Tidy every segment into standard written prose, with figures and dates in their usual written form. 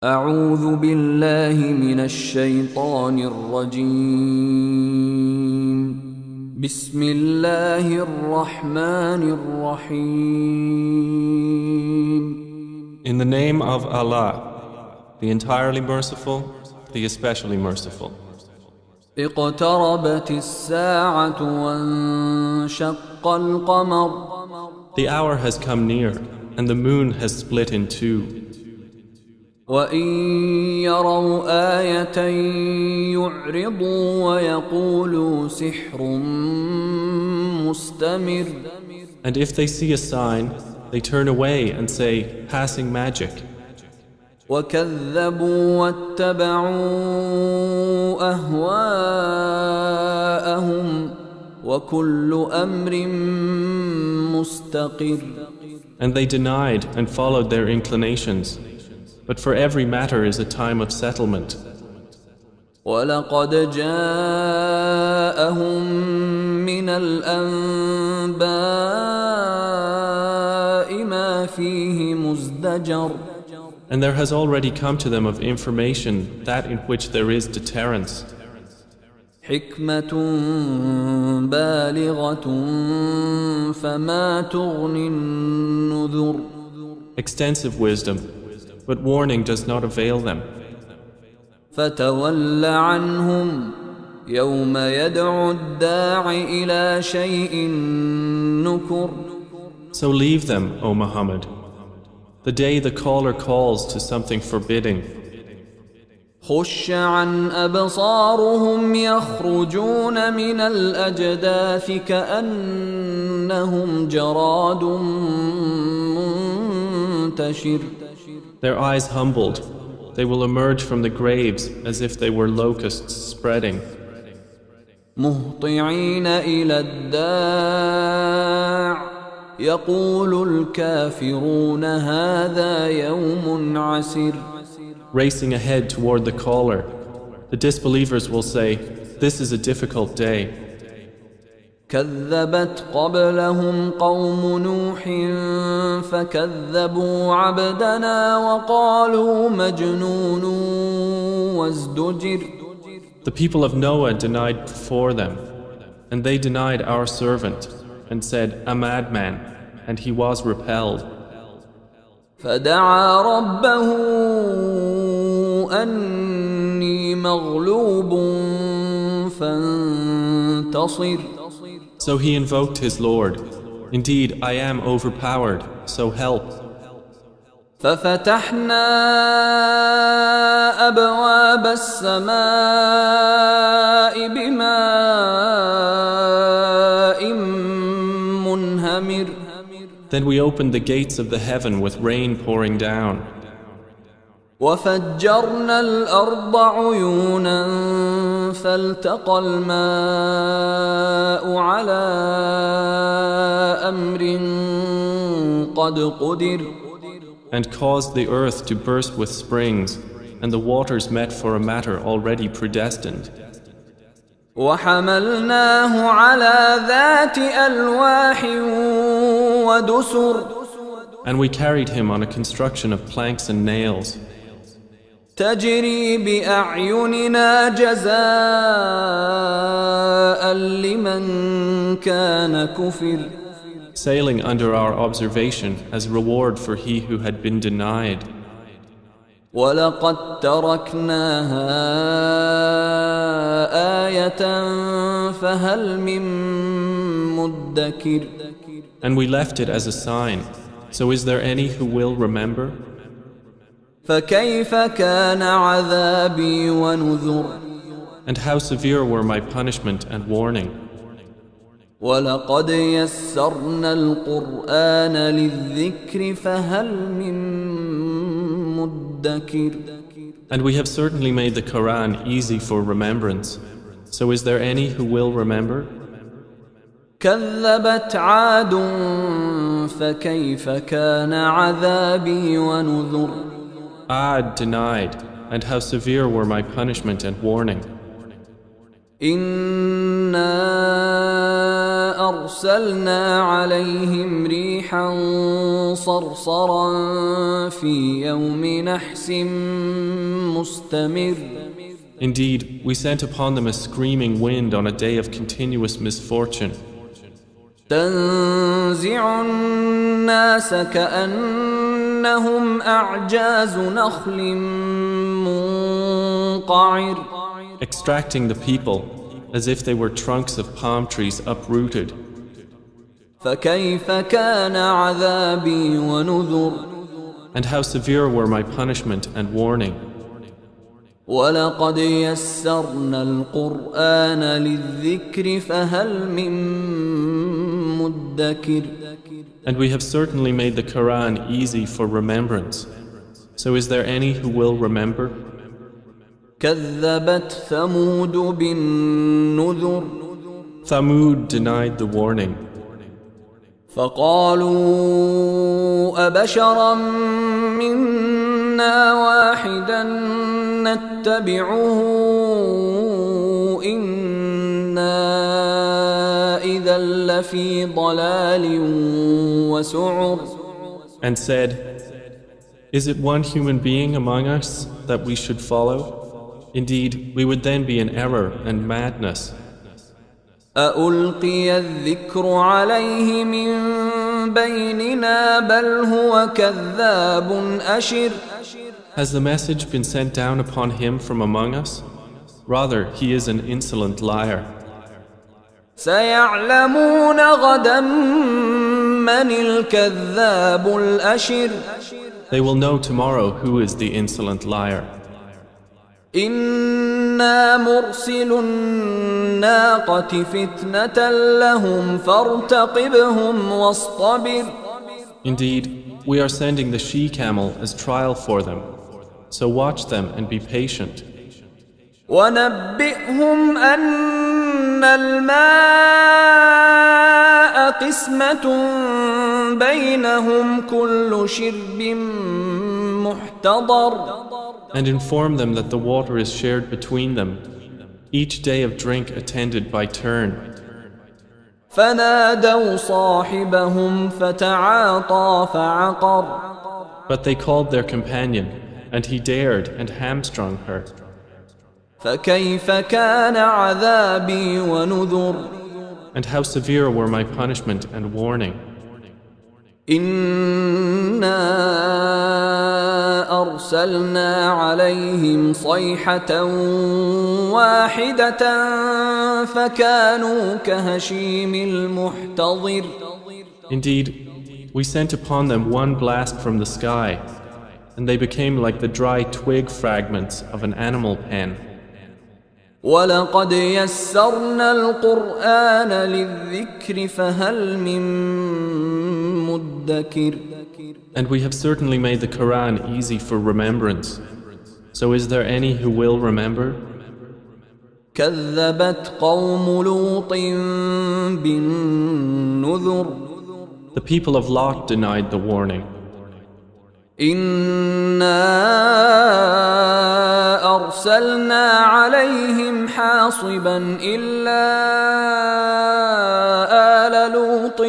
أعوذ بالله من الشيطان الرجيم بسم الله الرحمن الرحيم In the name of Allah, the entirely merciful, the especially merciful. اقتربت الساعة وانشق القمر The hour has come near, and the moon has split in two. وإن يروا آية يعرضوا ويقولوا سحر مستمر And if they see a sign, they turn away and say, passing magic. وكذبوا واتبعوا أهواءهم وكل أمر مستقر And they denied and followed their inclinations. But for every matter is a time of settlement. ولقد جاءهم من الأنباء ما فيه مزدجر And there has already come to them of information that in which there is deterrence. حكمة بالغة فما تغني النذر Extensive wisdom, but warning does not avail them. فتول عنهم يوم يدعو الداع إلى شيء نكر So leave them, O Muhammad, the day the caller calls to something forbidding. خش عن أبصارهم يخرجون من الأجداث كأنهم جراد منتشر Their eyes humbled, they will emerge from the graves as if they were locusts spreading. مهطعين إلى الداع يقول الكافرون هذا يوم عسر Racing ahead toward the caller, the disbelievers will say, this is a difficult day. كذبت قبلهم قوم نوح فكذبوا عبدنا وقالوا مجنون وازدجر The people of Noah denied before them, and they denied our servant, and said, a madman, and he was repelled. فدعا ربه أني مغلوب فانتصر So he invoked his Lord, indeed I am overpowered, so help. ففتحنا أبواب السماء بماء منهمر Then we opened the gates of the heaven with rain pouring down. وفجرنا الأرض عيونا فالتقى الماء على أمر قد قدر And caused the earth to burst with springs, and the waters met for a matter already predestined. وحملناه على ذات ألواح ودسر And we carried him on a construction of planks and nails, تجري بأعيننا جزاء لمن كان كفر sailing under our observation as reward for he who had been denied. ولقد تركناها آية فهل من مدكر And we left it as a sign, so is there any who will remember? فكيف كان عذابي ونذر And how severe were my punishment and warning. ولقد يسرنا القرآن للذكر فهل من مدكر And we have certainly made the Quran easy for remembrance, so is there any who will remember? كذبت عاد فكيف كان عذابي ونذر Ad denied, and how severe were my punishment and warning. إنا أرسلنا عليهم ريحا صرصرا في يوم نحس مستمر. Indeed, we sent upon them a screaming wind on a day of continuous misfortune. تنزع الناس كأنهم أعجاز نخل منقعر. Extracting the people as if they were trunks of palm trees uprooted. فكيف كان عذابي ونذر. And how severe were my punishment and warning. ولقد يسرنا القرآن للذكر فهل من مدكر. And we have certainly made the Quran easy for remembrance. So is there any who will remember? كذبت ثمود بالنذر. Thamud denied the warning. فقالوا أبشرا منا واحدا نتبعه إنا إذا لفي ضلال وسعر. And said, is it one human being among us that we should follow? Indeed, we would then be in error and madness. أألقي الذكر عليه من بيننا بل هو كذاب أشر. Has the message been sent down upon him from among us? Rather, he is an insolent liar. سيعلمون غدا من الكذاب الأشر. They will know tomorrow who is the insolent liar. إنا مرسل الناقة فتنة لهم فارتقبهم واصطبر. Indeed, we are sending the she-camel as trial for them. So watch them and be patient. ونبئهم أن الماء قسمة بينهم كل شرب محتضر. And inform them that the water is shared between them, each day of drink attended by turn. فنادوا صاحبهم فتعاطى فعقر. But they called their companion, and he dared and hamstrung her. فكيف كان عذابي ونذر. And how severe were my punishment and warning. إنا أرسلنا عليهم صيحة واحدة فكانوا كهشيم المحتضر. Indeed, we sent upon them one blast from the sky, and they became like the dry twig fragments of an animal pen. ولقد يسرنا القرآن للذكر فهل من مدكر. And we have certainly made the Quran easy for remembrance. So is there any who will remember? كذبت قوم لوط بالنذر. The people of Lot denied the warning. إنا أرسلنا عليهم حاصبا إلا آل لوط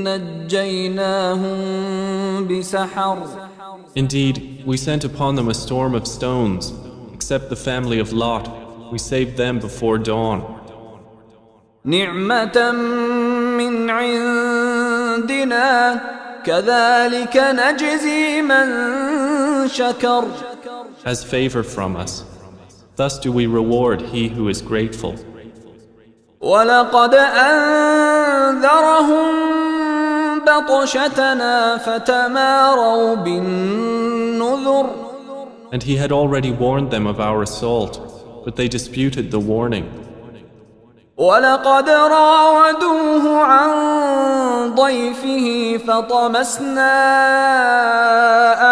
نجيناهم بسحر. Indeed, we sent upon them a storm of stones, except the family of Lot. We saved them before dawn. نعمة من عندنا كذلك نجزي من شكر. As favor from us. Thus do we reward he who is grateful. ولقد أنذرهم بطشتنا فتماروا بالنذر. And he had already warned them of our assault, but they disputed the warning. ولقد راودوه عن ضيفه فطمسنا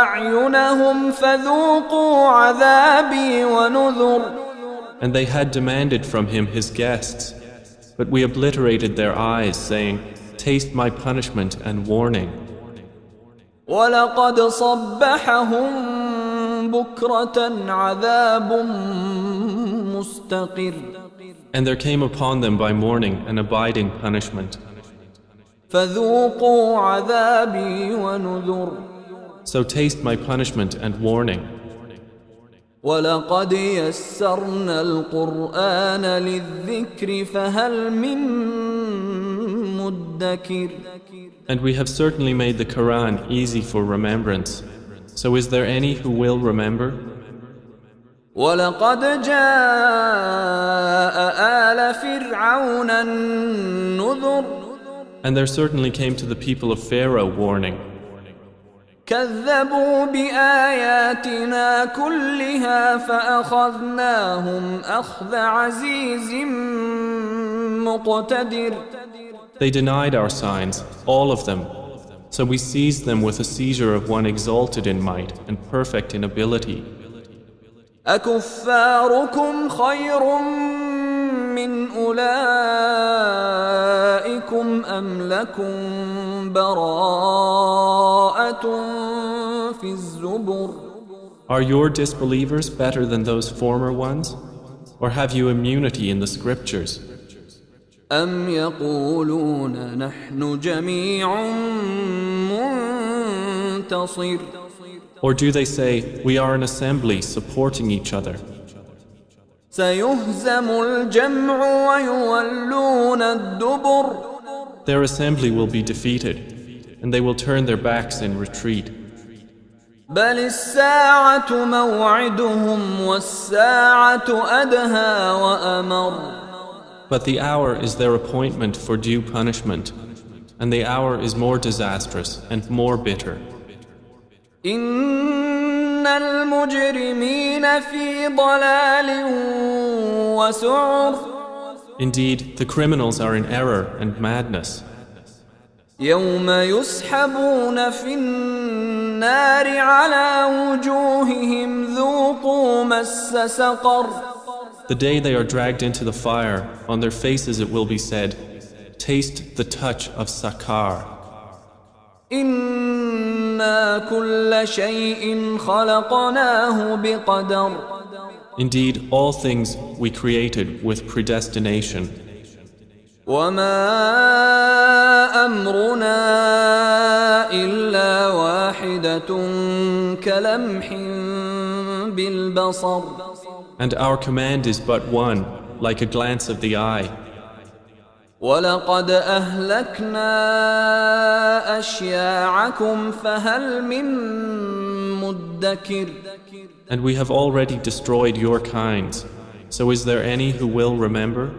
أعينهم فذوقوا عذابي ونذر. And they had demanded from him his guests, but we obliterated their eyes, saying, taste my punishment and warning. ولقد صبحهم بكرة عذاب مستقر. And there came upon them by morning an abiding punishment. فذوقوا عذابي ونذر So taste my punishment and warning. ولقد يسرنا القرآن للذكر فهل من مدكر And we have certainly made the Quran easy for remembrance. So is there any who will remember? ولقد جاء آل فرعون النذر And there certainly came to the people of Pharaoh warning. كذبوا بآياتنا كلها فأخذناهم أخذ عزيز مقتدر They denied our signs, all of them. So we seized them with a seizure of one exalted in might and perfect in ability. أكفاركم خير من أولئكم أم لكم براءة في الزبر Are your disbelievers better than those former ones? Or have you immunity in the scriptures? أم يقولون نحن جميع منتصر Or do they say, we are an assembly supporting each other? سيهزم الجمع ويولون الدبر Their assembly will be defeated, and they will turn their backs in retreat. بل الساعة موعدهم والساعة أدهى وأمر But the hour is their appointment for due punishment, and the hour is more disastrous and more bitter. إن المجرمين في ضلال وسعر Indeed, the criminals are in error and madness. يوم يسحبون في النار على وجوههم ذوقوا مس سقر The day they are dragged into the fire, on their faces it will be said, taste the touch of Sakar. إنا كل شيء خلقناه بقدر Indeed, all things we created with predestination. وما أمرنا إلا واحدة كلمح بالبصر And our command is but one, like a glance of the eye. ولقد أهلكنا أشياعكم فهل من مدكر And we have already destroyed your kinds. So is there any who will remember?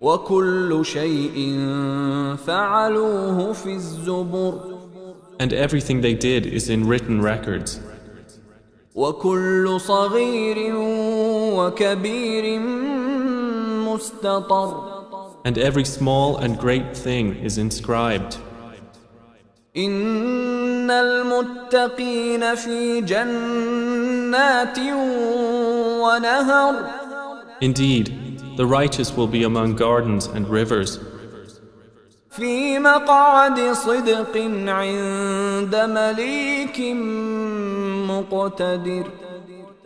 وكل شيء فعلوه في الزبر And everything they did is in written records. وكل صغير وكبير مستطر And every small and great thing is inscribed. إن المتقين في جنات ونهر Indeed, the righteous will be among gardens and rivers. في مقعد صدق عند مليك مقتدر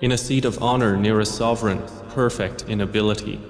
In a seat of honor near a sovereign, perfect in ability.